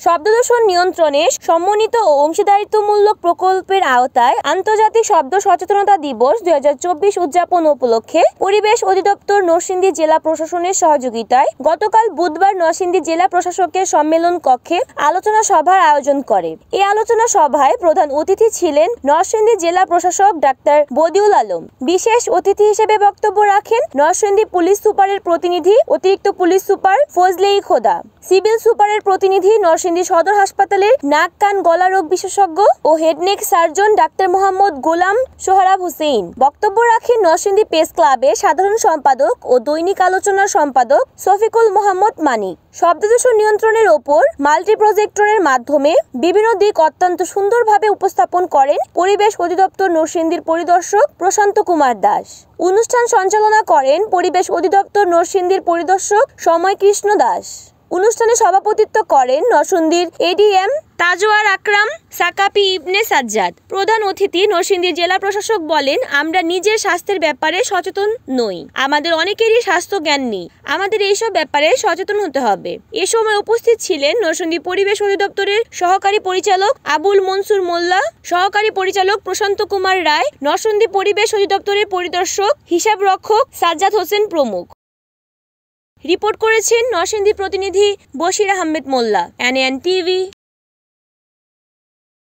শব্দদূষণ নিয়ন্ত্রণে সমন্বিত ও অংশীদারিত্বমূলক প্রকল্পের আওতায় আন্তর্জাতিক শব্দ সচেতনতা দিবস 2024 উদযাপন উপলক্ষে পরিবেশ অধিদপ্তর নরসিংদী জেলা প্রশাসনের সহযোগিতায় গতকাল বুধবার নরসিংদী জেলা প্রশাসকের সম্মেলন কক্ষে আলোচনা সভার আয়োজন করে। এই আলোচনা সভায় প্রধান অতিথি ছিলেন নরসিংদী জেলা প্রশাসক ডাক্তার বদিউল আলম। বিশেষ অতিথি হিসেবে বক্তব্য রাখেন নরসিংদী পুলিশ সুপারের প্রতিনিধি অতিরিক্ত পুলিশ সুপার ফজলে-ই খোদা, সিভিল সুপারের প্রতিনিধি নরসিংদী সদর হাসপাতালের নাক কান গলা রোগ বিশেষজ্ঞ ও head neck surgeon doctor Mohammad Golam Sohrab Hossain. বক্তব্য রাখেন নরসিংদী প্রেস ক্লাবের সাধারণ সম্পাদক ও দৈনিক আলোচনার সম্পাদক শফিকুল মোহাম্মদ মানিক। শব্দদূষণ নিয়ন্ত্রণের ওপর মাল্টি প্রজেক্টরের মাধ্যমে বিভিন্ন দিক অত্যন্ত সুন্দরভাবে উপস্থাপন করেন পরিবেশ অধিদপ্তর নরসিংদীর পরিদর্শক প্রশান্ত কুমার দাস। অনুষ্ঠান সঞ্চালনা করেন পরিবেশ অধিদপ্তর নরসিংদীর পরিদর্শক সময় কৃষ্ণ দাস। অনুষ্ঠানে সভাপতিত্ব করেন নরসিংদীর এডিএম তাজওয়ার আকরাম সাকাপি ইবনে সাজ্জাদ। প্রধান অতিথি নরসিংদী জেলা প্রশাসক বলেন, আমরা নিজের স্বাস্থ্যের ব্যাপারে সচেতন নই, আমাদের অনেকেরই স্বাস্থ্য জ্ঞান নেই, আমাদের এইসব ব্যাপারে সচেতন হতে হবে। এ সময় উপস্থিত ছিলেন নরসিংদী পরিবেশ অধিদপ্তরের সহকারী পরিচালক আবুল মনসুর মোল্লা, সহকারী পরিচালক প্রশান্ত কুমার রায়, নরসিংদী পরিবেশ অধিদপ্তরের পরিদর্শক হিসাব রক্ষক সাজ্জাদ হোসেন প্রমুখ। রিপোর্ট করেছেন নরসিংদী প্রতিনিধি বশির আহমেদ মোল্লা, এনএন টিভি।